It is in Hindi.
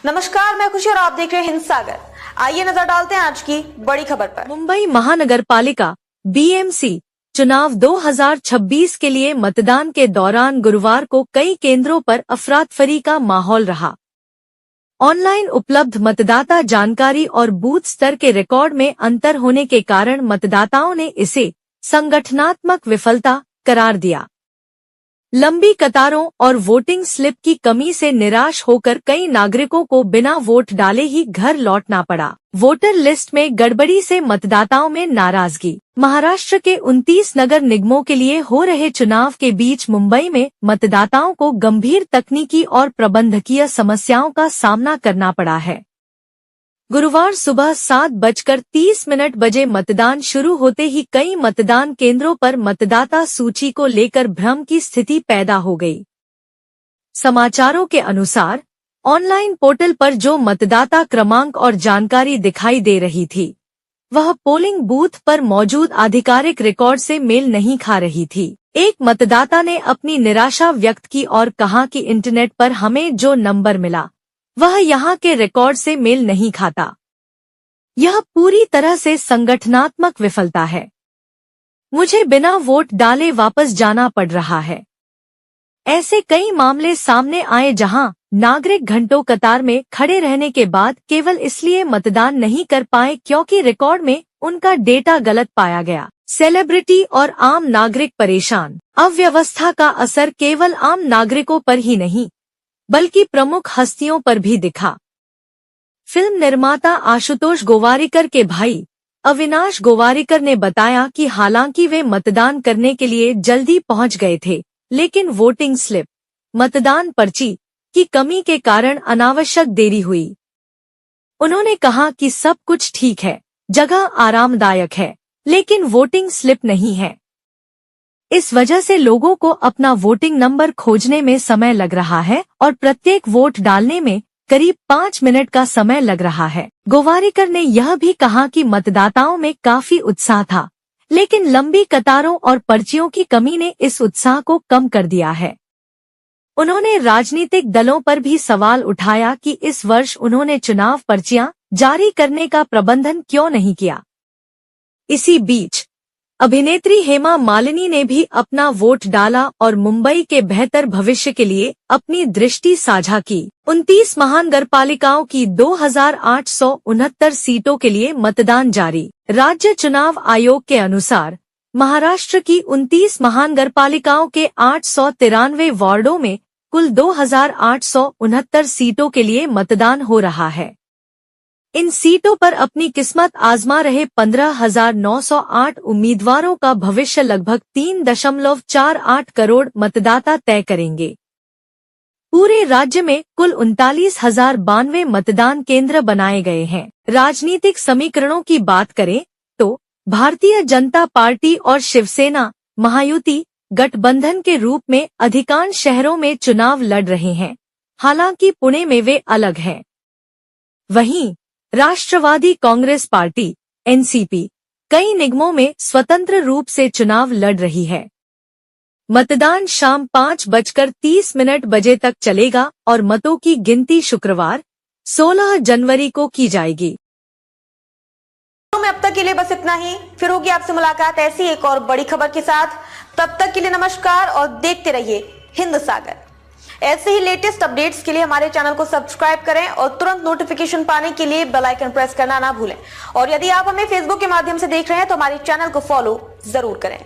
नमस्कार, मैं खुशी और आप देख रहे हैं हिंद सागर। आइए नजर डालते हैं आज की बड़ी खबर पर। मुंबई महानगर पालिका BMC चुनाव 2026 के लिए मतदान के दौरान गुरुवार को कई केंद्रों पर अफरातफरी का माहौल रहा। ऑनलाइन उपलब्ध मतदाता जानकारी और बूथ स्तर के रिकॉर्ड में अंतर होने के कारण मतदाताओं ने इसे संगठनात्मक विफलता करार दिया। लंबी कतारों और वोटिंग स्लिप की कमी से निराश होकर कई नागरिकों को बिना वोट डाले ही घर लौटना पड़ा। वोटर लिस्ट में गड़बड़ी से मतदाताओं में नाराजगी। महाराष्ट्र के 29 नगर निगमों के लिए हो रहे चुनाव के बीच मुंबई में मतदाताओं को गंभीर तकनीकी और प्रबंधकीय समस्याओं का सामना करना पड़ा है। गुरुवार सुबह 7:30 बजे मतदान शुरू होते ही कई मतदान केंद्रों पर मतदाता सूची को लेकर भ्रम की स्थिति पैदा हो गई। समाचारों के अनुसार ऑनलाइन पोर्टल पर जो मतदाता क्रमांक और जानकारी दिखाई दे रही थी, वह पोलिंग बूथ पर मौजूद आधिकारिक रिकॉर्ड से मेल नहीं खा रही थी। एक मतदाता ने अपनी निराशा व्यक्त की और कहा कि इंटरनेट पर हमें जो नंबर मिला वह यहाँ के रिकॉर्ड से मेल नहीं खाता। यह पूरी तरह से संगठनात्मक विफलता है। मुझे बिना वोट डाले वापस जाना पड़ रहा है। ऐसे कई मामले सामने आए जहां नागरिक घंटों कतार में खड़े रहने के बाद केवल इसलिए मतदान नहीं कर पाए क्योंकि रिकॉर्ड में उनका डेटा गलत पाया गया। सेलिब्रिटी और आम नागरिक परेशान। अव्यवस्था का असर केवल आम नागरिकों पर ही नहीं बल्कि प्रमुख हस्तियों पर भी दिखा। फिल्म निर्माता आशुतोष गोवारिकर के भाई अविनाश गोवारिकर ने बताया कि हालांकि वे मतदान करने के लिए जल्दी पहुंच गए थे, लेकिन वोटिंग स्लिप, मतदान पर्ची की कमी के कारण अनावश्यक देरी हुई। उन्होंने कहा कि सब कुछ ठीक है, जगह आरामदायक है, लेकिन वोटिंग स्लिप नहीं है। इस वजह से लोगों को अपना वोटिंग नंबर खोजने में समय लग रहा है और प्रत्येक वोट डालने में करीब 5 मिनट का समय लग रहा है। गोवारिकर ने यह भी कहा कि मतदाताओं में काफी उत्साह था, लेकिन लंबी कतारों और पर्चियों की कमी ने इस उत्साह को कम कर दिया है। उन्होंने राजनीतिक दलों पर भी सवाल उठाया कि इस वर्ष उन्होंने चुनाव पर्चियां जारी करने का प्रबंधन क्यों नहीं किया। इसी बीच अभिनेत्री हेमा मालिनी ने भी अपना वोट डाला और मुंबई के बेहतर भविष्य के लिए अपनी दृष्टि साझा की। 29 महानगरपालिकाओं की 2869 सीटों के लिए मतदान जारी। राज्य चुनाव आयोग के अनुसार महाराष्ट्र की 29 महानगरपालिकाओं के 893 वार्डों में कुल 2869 सीटों के लिए मतदान हो रहा है। इन सीटों पर अपनी किस्मत आजमा रहे 15,908 उम्मीदवारों का भविष्य लगभग 3.48 करोड़ मतदाता तय करेंगे। पूरे राज्य में कुल 39,092 मतदान केंद्र बनाए गए हैं। राजनीतिक समीकरणों की बात करें तो भारतीय जनता पार्टी और शिवसेना महायुति गठबंधन के रूप में अधिकांश शहरों में चुनाव लड़ रहे हैं, हालांकि पुणे में वे अलग हैं। वहीं राष्ट्रवादी कांग्रेस पार्टी NCP कई निगमों में स्वतंत्र रूप से चुनाव लड़ रही है। मतदान शाम 5:30 बजे तक चलेगा और मतों की गिनती शुक्रवार 16 जनवरी को की जाएगी। में अब तक के लिए बस इतना ही। फिर होगी आपसे मुलाकात ऐसी एक और बड़ी खबर के साथ। तब तक के लिए नमस्कार और देखते रहिए हिंद सागर। ऐसे ही लेटेस्ट अपडेट्स के लिए हमारे चैनल को सब्सक्राइब करें और तुरंत नोटिफिकेशन पाने के लिए बेल आइकन प्रेस करना ना भूलें। और यदि आप हमें फेसबुक के माध्यम से देख रहे हैं तो हमारे चैनल को फॉलो जरूर करें।